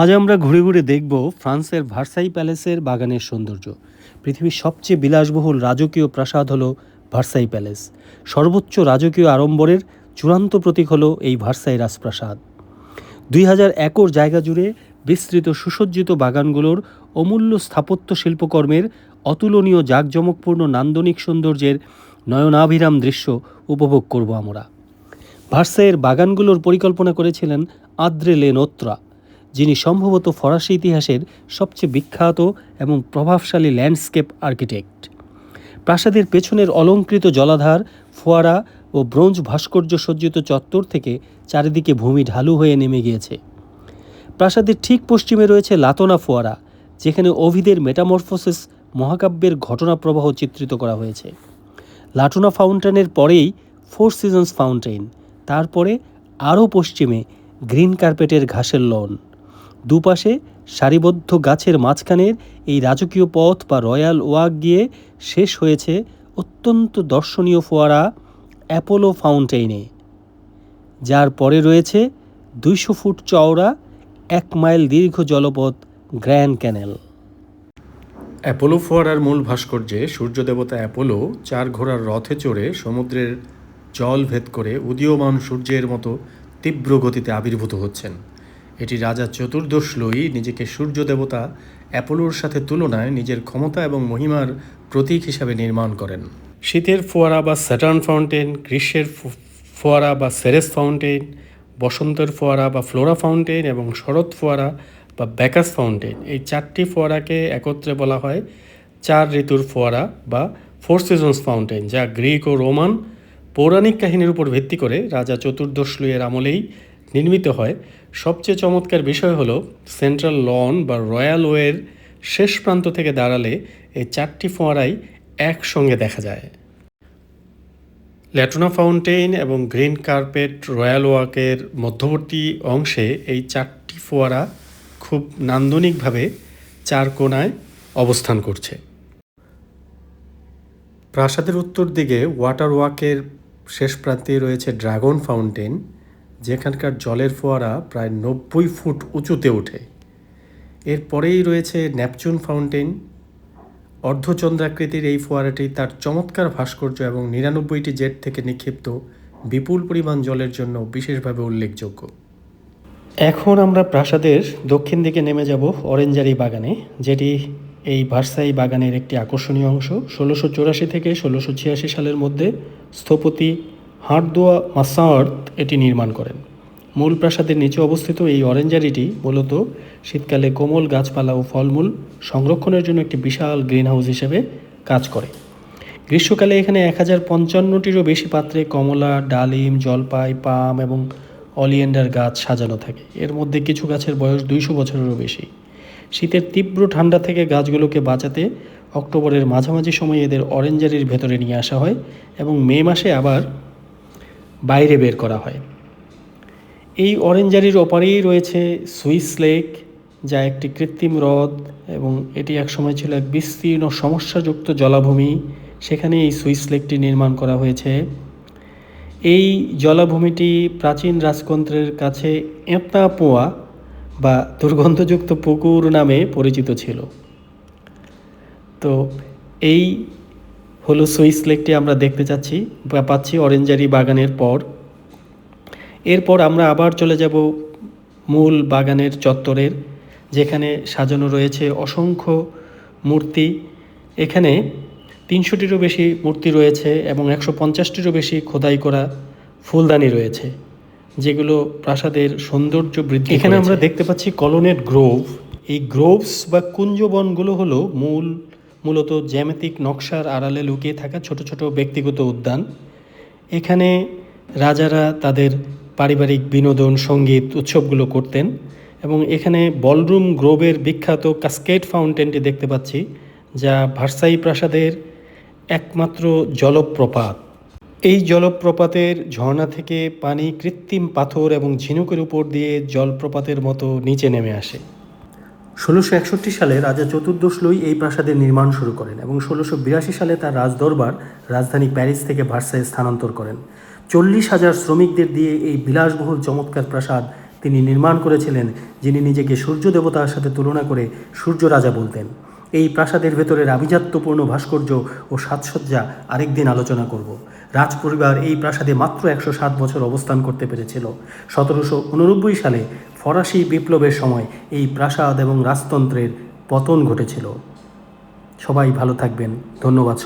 আজ আমরা ঘুরে ঘুরে দেখব ফ্রান্সের ভার্সাই প্যালেসের বাগানের সৌন্দর্য। পৃথিবীর সবচেয়ে বিলাসবহুল রাজকীয় প্রাসাদ হলো ভার্সাই প্যালেস। সর্বোচ্চ রাজকীয় আড়ম্বরের চূড়ান্ত প্রতীক হলো এই ভার্সাই রাজপ্রাসাদ। 2000 একর জায়গা জুড়ে বিস্তৃত সুসজ্জিত বাগানগুলোর অমূল্য স্থাপত্য শিল্পকর্মের অতুলনীয় জাঁকজমকপূর্ণ নান্দনিক সৌন্দর্যের নয়নাভিরাম দৃশ্য উপভোগ করব আমরা। ভার্সাইয়ের বাগানগুলোর পরিকল্পনা করেছিলেন আদ্রে লেনোত্রা, যিনি সম্ভবত ফরাসি ইতিহাসের সবচেয়ে বিখ্যাত এবং প্রভাবশালী ল্যান্ডস্কেপ আর্কিটেক্ট। প্রাসাদের পেছনের অলঙ্কৃত জলাধার, ফোয়ারা ও ব্রোঞ্জ ভাস্কর্য সজ্জিত চত্বর থেকে চারিদিকে ভূমি ঢালু হয়ে নেমে গিয়েছে। প্রাসাদের ঠিক পশ্চিমে রয়েছে লাতোনা ফোয়ারা, যেখানে ওভিদের মেটামরফোসিস মহাকাব্যের ঘটনাপ্রবাহ চিত্রিত করা হয়েছে। লাটোনা ফাউন্টেনের পরেই ফোর সিজনস ফাউন্টেন, তারপরে আরও পশ্চিমে গ্রিন কার্পেটের ঘাসের লন। দুপাশে সারিবদ্ধ গাছের মাঝখানের এই রাজকীয় পথ বা রয়্যাল ওয়াক গিয়ে শেষ হয়েছে অত্যন্ত দর্শনীয় ফোয়ারা অ্যাপোলো ফাউন্টেইনে, যার পরে রয়েছে 200 ফুট চওড়া 1 মাইল দীর্ঘ জলপথ গ্র্যান্ড ক্যানেল। অ্যাপোলো ফোয়ারার মূল ভাস্কর্যে সূর্যদেবতা অ্যাপোলো 4 ঘোড়ার রথে চড়ে সমুদ্রের জল ভেদ করে উদীয়মান সূর্যের মতো তীব্র গতিতে আবির্ভূত হচ্ছেন। এটি রাজা চতুর্দশ লুই নিজেকে সূর্য দেবতা অ্যাপোলোর সাথে তুলনায় নিজের ক্ষমতা এবং মহিমার প্রতীক হিসাবে নির্মাণ করেন। শীতের ফোয়ারা বা স্যাটার্ন ফাউন্টেন, গ্রীষ্মের ফোয়ারা বা সেরেস ফাউন্টেন, বসন্তের ফোয়ারা বা ফ্লোরা ফাউন্টেন এবং শরৎ ফোয়ারা বা ব্যাকাস ফাউন্টেন, এই 4টি ফোয়ারাকে একত্রে বলা হয় 4 ঋতুর ফোয়ারা বা 4 সিজনস ফাউন্টেন, যা গ্রিক ও রোমান পৌরাণিক কাহিনীর উপর ভিত্তি করে রাজা চতুর্দশ লুইয়ের আমলেই নির্মিত হয়। সবচেয়ে চমৎকার বিষয় হলো সেন্ট্রাল লন বা রয়্যাল ওয়ের শেষ প্রান্ত থেকে দাঁড়ালে এই 4টি ফোয়ারাই একসঙ্গে দেখা যায়। ল্যাটোনা ফাউন্টেন এবং গ্রিন কার্পেট রয়্যাল ওয়াকের মধ্যবর্তী অংশে এই 4টি ফোয়ারা খুব নান্দনিকভাবে 4 কোণায় অবস্থান করছে। প্রাসাদের উত্তর দিকে ওয়াটার ওয়াকের শেষ প্রান্তে রয়েছে ড্রাগন ফাউন্টেন, যেখানকার জলের ফোয়ারা প্রায় 90 ফুট উঁচুতে ওঠে। এরপরেই রয়েছে নেপচুন ফাউন্টেন। অর্ধচন্দ্রাকৃতির এই ফোয়ারাটি তার চমৎকার ভাস্কর্য এবং 99টি জেট থেকে নিক্ষিপ্ত বিপুল পরিমাণ জলের জন্য বিশেষভাবে উল্লেখযোগ্য। এখন আমরা প্রাসাদের দক্ষিণ দিকে নেমে যাব অরেঞ্জারি বাগানে, যেটি এই ভার্সাই বাগানের একটি আকর্ষণীয় অংশ। 1684 থেকে 1686 সালের মধ্যে স্থপতি হার্দোয়া মাসার্ত এটি নির্মাণ করেন। মূল প্রাসাদের নিচে অবস্থিত এই অরেঞ্জারিটি মূলত শীতকালে কোমল গাছপালা ও ফলমূল সংরক্ষণের জন্য একটি বিশাল গ্রিনহাউস হিসেবে কাজ করে। গ্রীষ্মকালে এখানে 1055টিরও বেশি পাত্রে কমলা, ডালিম, জলপাই, পাম এবং অলিয়েন্ডার গাছ সাজানো থাকে। এর মধ্যে কিছু গাছের বয়স 200 বছরেরও বেশি। শীতের তীব্র ঠান্ডা থেকে গাছগুলোকে বাঁচাতে অক্টোবরের মাঝামাঝি সময়ে এদের অরেঞ্জারির ভেতরে নিয়ে আসা হয় এবং মে মাসে আবার বাইরে বের করা হয়। এই অরেঞ্জারির ওপারেই রয়েছে সুইস লেক, যা একটি কৃত্রিম হ্রদ এবং এটি একসময় ছিল এক বিস্তীর্ণ সমস্যাযুক্ত জলাভূমি। সেখানে এই সুইস লেকটি নির্মাণ করা হয়েছে। এই জলাভূমিটি প্রাচীন রাজতন্ত্রের কাছে এঁতাপোয়া বা দুর্গন্ধযুক্ত পুকুর নামে পরিচিত ছিল। তো এই হলো সুইস লেকটি আমরা দেখতে পাচ্ছি অরেঞ্জারি বাগানের পর। এরপর আমরা আবার চলে যাব মূল বাগানের চত্বরের, যেখানে সাজানো রয়েছে অসংখ্য মূর্তি। এখানে 300টিরও বেশি মূর্তি রয়েছে এবং 150টিরও বেশি খোদাই করা ফুলদানি রয়েছে, যেগুলো প্রাসাদের সৌন্দর্য বৃদ্ধি করেছে। এখানে আমরা দেখতে পাচ্ছি কলোনেট গ্রোভ। এই গ্রোভস বা কুঞ্জবনগুলো হলো মূলত জ্যামিতিক নকশার আড়ালে লুকিয়ে থাকা ছোট ছোট ব্যক্তিগত উদ্যান। এখানে রাজারা তাদের পারিবারিক বিনোদন, সঙ্গীত উৎসবগুলো করতেন এবং এখানে বলরুম গ্রোভের বিখ্যাত কাস্কেড ফাউন্টেনটি দেখতে পাচ্ছি, যা ভার্সাই প্রাসাদের একমাত্র জলপ্রপাত। এই জলপ্রপাতের ঝর্ণা থেকে পানি কৃত্রিম পাথর এবং ঝিনুকের উপর দিয়ে জলপ্রপাতের মতো নিচে নেমে আসে। 1661 সালে রাজা চতুর্দশ লুই এই প্রাসাদের নির্মাণ শুরু করেন এবং 1682 সালে তার রাজদরবার রাজধানী প্যারিস থেকে ভার্সাই স্থানান্তর করেন। 40,000 শ্রমিকদের দিয়ে এই বিলাসবহুল চমৎকার প্রাসাদ তিনি নির্মাণ করেছিলেন, যিনি নিজেকে সূর্য দেবতার সাথে তুলনা করে সূর্য রাজা বলতেন। এই প্রাসাদের ভেতরের আভিজাত্যপূর্ণ ভাস্কর্য ও সাজসজ্জা আরেকদিন আলোচনা করব। রাজপরিবার এই প্রাসাদে মাত্র 107 বছর অবস্থান করতে পেরেছিল। 1789 সালে ফরাসি বিপ্লবের সময় এই প্রাসাদ এবং রাজতন্ত্রের পতন ঘটেছিল। সবাই ভালো থাকবেন। ধন্যবাদ।